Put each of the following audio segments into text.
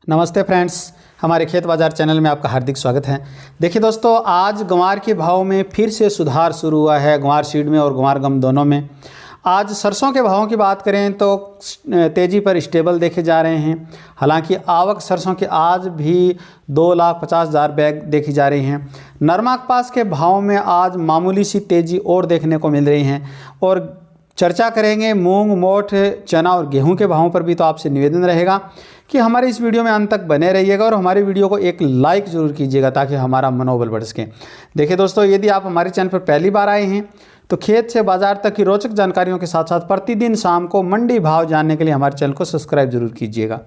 नमस्ते फ्रेंड्स, हमारे खेत बाज़ार चैनल में आपका हार्दिक स्वागत है। देखिए दोस्तों, आज ग्वार के भाव में फिर से सुधार शुरू हुआ है, ग्वार सीड में और ग्वार गम दोनों में। आज सरसों के भावों की बात करें तो तेज़ी पर स्टेबल देखे जा रहे हैं। हालांकि आवक सरसों के आज भी 2,50,000 बैग देखी जा रही हैं। नरमा कपास के भाव में आज मामूली सी तेज़ी और देखने को मिल रही हैं। और चर्चा करेंगे मूंग, मोठ, चना और गेहूं के भावों पर भी। तो आपसे निवेदन रहेगा कि हमारे इस वीडियो में अंत तक बने रहिएगा और हमारे वीडियो को एक लाइक ज़रूर कीजिएगा ताकि हमारा मनोबल बढ़ सके। देखिए दोस्तों, यदि आप हमारे चैनल पर पहली बार आए हैं तो खेत से बाजार तक की रोचक जानकारियों के साथ साथ प्रतिदिन शाम को मंडी भाव जानने के लिए हमारे चैनल को सब्सक्राइब जरूर कीजिएगा।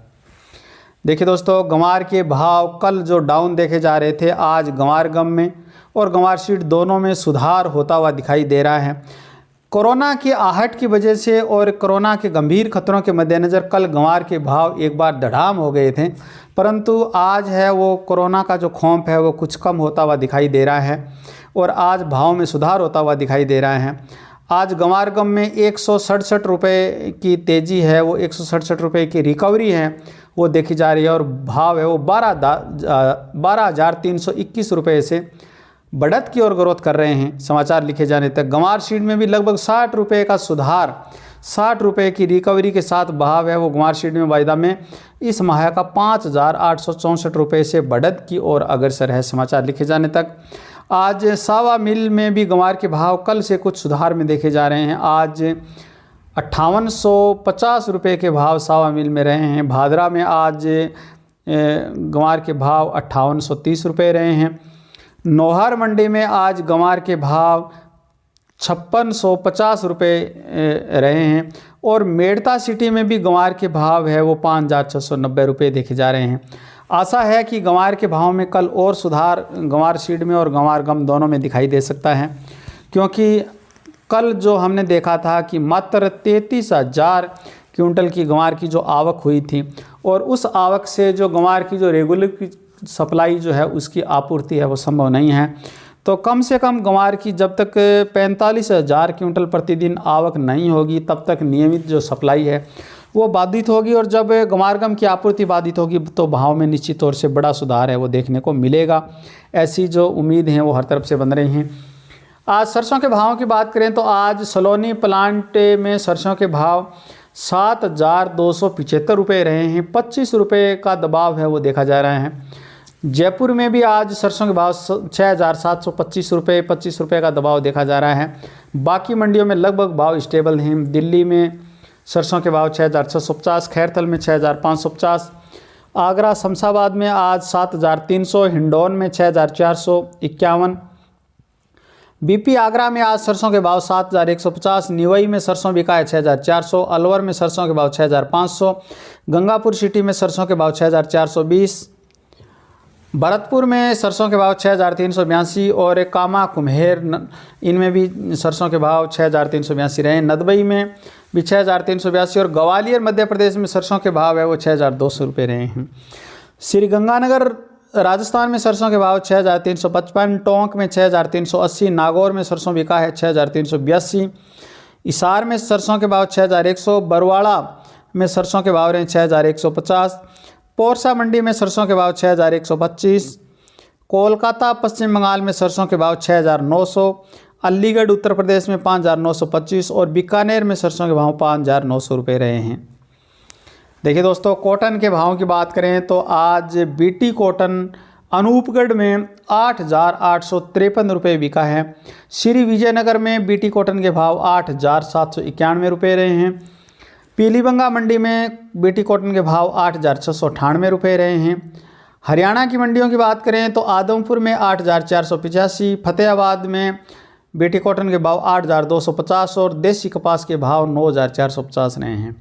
देखिए दोस्तों, ग्वार के भाव कल जो डाउन देखे जा रहे थे, आज ग्वार गम में और ग्वार सीड दोनों में सुधार होता हुआ दिखाई दे रहा है। कोरोना की आहट की वजह से और कोरोना के गंभीर खतरों के मद्देनज़र कल ग्वार के भाव एक बार धड़ाम हो गए थे, परंतु आज है वो कोरोना का जो खौफ है वो कुछ कम होता हुआ दिखाई दे रहा है और आज भाव में सुधार होता हुआ दिखाई दे रहा है। आज ग्वार गम में 167 रुपये की तेज़ी है, वो 167 रुपये की रिकवरी है वो देखी जा रही है और भाव है वो 12,321 रुपये से बढ़त की ओर ग्रोथ कर रहे हैं। समाचार लिखे जाने तक ग्वार सीड में भी लगभग 60 रुपये का सुधार, 60 रुपये की रिकवरी के साथ भाव है वो ग्वार सीड में वायदा में इस माह का 5,864 रुपये से बढ़त की ओर अग्रसर है। समाचार लिखे जाने तक आज सावा मिल में भी ग्वार के भाव कल से कुछ सुधार में देखे जा रहे हैं। आज 5850 रुपये के भाव सावा मिल में रहे हैं। भादरा में आज ग्वार के भाव 5830 रुपये रहे हैं। नौहर मंडी में आज ग्वार के भाव 5650 रुपये रहे हैं और मेड़ता सिटी में भी ग्वार के भाव है वो 5,690 रुपये देखे जा रहे हैं। आशा है कि ग्वार के भाव में कल और सुधार ग्वार सीड में और ग्वार गम दोनों में दिखाई दे सकता है, क्योंकि कल जो हमने देखा था कि मात्र 33,000 क्विंटल की ग्वार की जो आवक हुई थी और उस आवक से जो ग्वार की जो रेगुलर सप्लाई जो है उसकी आपूर्ति है वो संभव नहीं है। तो कम से कम ग्वार की जब तक 45,000 क्विंटल प्रतिदिन आवक नहीं होगी तब तक नियमित जो सप्लाई है वो बाधित होगी और जब ग्वार गम की आपूर्ति बाधित होगी तो भाव में निश्चित तौर से बड़ा सुधार है वो देखने को मिलेगा। ऐसी जो उम्मीद हैं वो हर तरफ से बन रही हैं। आज सरसों के भावों की बात करें तो आज सलोनी प्लांट में सरसों के भाव 7,275 रुपये रहे हैं। 25 रुपये का दबाव है वो देखा जा रहा है। जयपुर में भी आज सरसों के भाव 6,725 रुपये, 25 रुपये का दबाव देखा जा रहा है। बाकी मंडियों में लगभग भाव स्टेबल हैं। दिल्ली में सरसों के भाव 6,650, खैरथल में 6,550, आगरा शमशाबाद में आज 7,300, हिंडौन में 6,451, बीपी आगरा में आज सरसों के भाव 7,150, निवई में सरसों बिका है 6,400, अलवर में सरसों के भाव 6,500, गंगापुर सिटी में सरसों के भाव 6,420, भरतपुर में सरसों के भाव 6,382 और कामा कुम्हेर इनमें भी सरसों के भाव 6,382 रहे। नदबई में भी 6,382 और ग्वालियर मध्य प्रदेश में सरसों के भाव है वो 6,200 रुपये रहे हैं। श्रीगंगानगर राजस्थान में सरसों के भाव 6,355, टोंक में 6,380, नागौर में सरसों बिका है 6,382, हिसार में सरसों के भाव 6,100, बरवाड़ा में सरसों के भाव रहे 6,150, पोरसा मंडी में सरसों के भाव 6,125, कोलकाता पश्चिम बंगाल में सरसों के भाव 6,900, अलीगढ़ उत्तर प्रदेश में 5,925 और बीकानेर में सरसों के भाव 5,900 रुपये रहे हैं। देखिए दोस्तों, कॉटन के भावों की बात करें तो आज बीटी कॉटन अनूपगढ़ में 8,853 रुपये बिका है। श्री विजयनगर में बीटी कॉटन के भाव 8,791 रुपये रहे हैं। पीलीबंगा मंडी में बीटी कॉटन के भाव 8,698 रुपये रहे हैं। हरियाणा की मंडियों की बात करें तो आदमपुर में 8,485, फतेहाबाद में बीटी कॉटन के भाव 8,250 और देसी कपास के भाव 9,450 रहे हैं।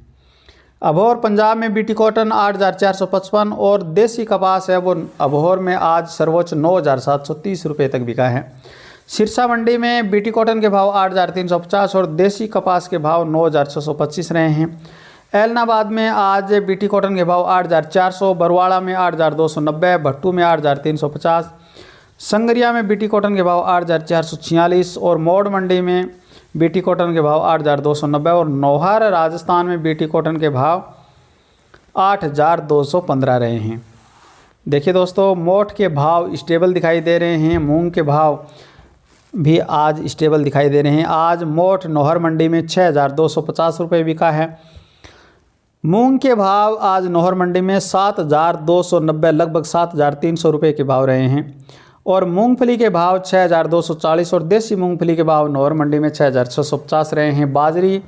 अबोहर पंजाब में बीटी कॉटन 8,455 और देसी कपास है वो अबोहर में आज सर्वोच्च 9,730 रुपये तक बिका है। सिरसा मंडी में बीटी कॉटन के भाव 8,350 और देसी कपास के भाव 9,625 रहे हैं। ऐलनाबाद में आज बीटी कॉटन के भाव 8,400, बरवाड़ा में 8,290, भट्टू में 8,350, संगरिया में बीटी कॉटन के भाव 8,446 और मौड़ मंडी में बीटी कॉटन के भाव 8,290 और नौहर राजस्थान में बीटी कॉटन के भाव 8,215 रहे हैं। देखिए दोस्तों, मोठ के भाव स्टेबल दिखाई दे रहे हैं। मूंग के भाव भी आज स्टेबल दिखाई दे रहे हैं। आज मोठ नौहर मंडी में 6,250 रुपये बिका है। मूंग के भाव आज नौहर मंडी में 7,290 लगभग 7,300 रुपये के भाव रहे हैं। और मूंगफली के भाव 6,240 और देसी मूंगफली के भाव नौहर मंडी में 6,650 रहे हैं। बाजरी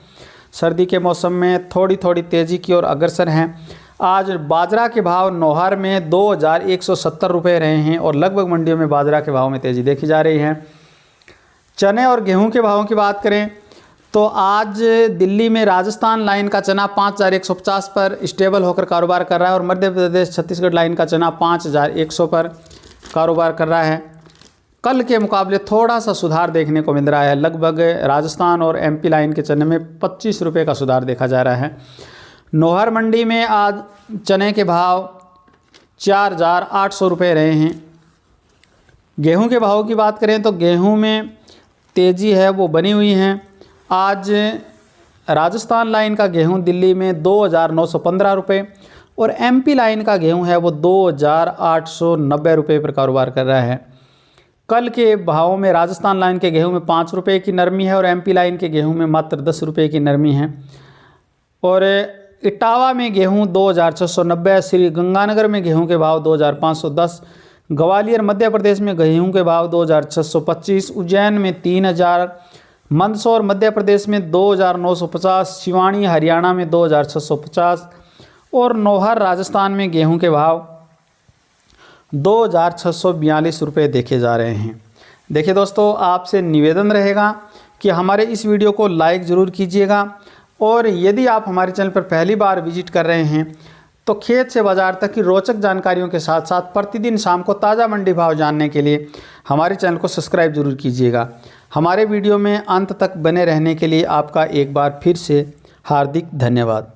सर्दी के मौसम में थोड़ी थोड़ी तेज़ी की ओर अग्रसर हैं। आज बाजरा के भाव नौहर में 2,170 रुपये रहे हैं और लगभग मंडियों में बाजरा के भाव में तेज़ी देखी जा रही है। चने और गेहूं के भावों की बात करें तो आज दिल्ली में राजस्थान लाइन का चना 5,150 पर स्टेबल होकर कारोबार कर रहा है और मध्य प्रदेश छत्तीसगढ़ लाइन का चना 5,100 पर कारोबार कर रहा है। कल के मुकाबले थोड़ा सा सुधार देखने को मिल रहा है। लगभग राजस्थान और एमपी लाइन के चने में 25 रुपये का सुधार देखा जा रहा है। नौहर मंडी में आज चने के भाव 4,800 रुपये रहे हैं। गेहूं के भाव की बात करें तो गेहूं में तेज़ी है वो बनी हुई है। आज राजस्थान लाइन का गेहूं दिल्ली में 2,915 रुपये और एमपी लाइन का गेहूं है वो 2,890 रुपये पर कारोबार कर रहा है। कल के भावों में राजस्थान लाइन के गेहूं में 5 रुपये की नरमी है और एमपी लाइन के गेहूं में मात्र 10 रुपये की नरमी है। और इटावा में गेहूं 2,690, श्री गंगानगर में गेहूं के भाव 2,510, ग्वालियर मध्य प्रदेश में गेहूं के भाव 2,625, उज्जैन में 3,000, मंदसौर मध्य प्रदेश में 2,950, सिवानी हरियाणा में 2,650 और नौहर राजस्थान में गेहूं के भाव 2,642 रुपये देखे जा रहे हैं। देखिए दोस्तों, आपसे निवेदन रहेगा कि हमारे इस वीडियो को लाइक ज़रूर कीजिएगा और यदि आप हमारे चैनल पर पहली बार विजिट कर रहे हैं तो खेत से बाज़ार तक की रोचक जानकारियों के साथ साथ प्रतिदिन शाम को ताज़ा मंडी भाव जानने के लिए हमारे चैनल को सब्सक्राइब जरूर कीजिएगा। हमारे वीडियो में अंत तक बने रहने के लिए आपका एक बार फिर से हार्दिक धन्यवाद।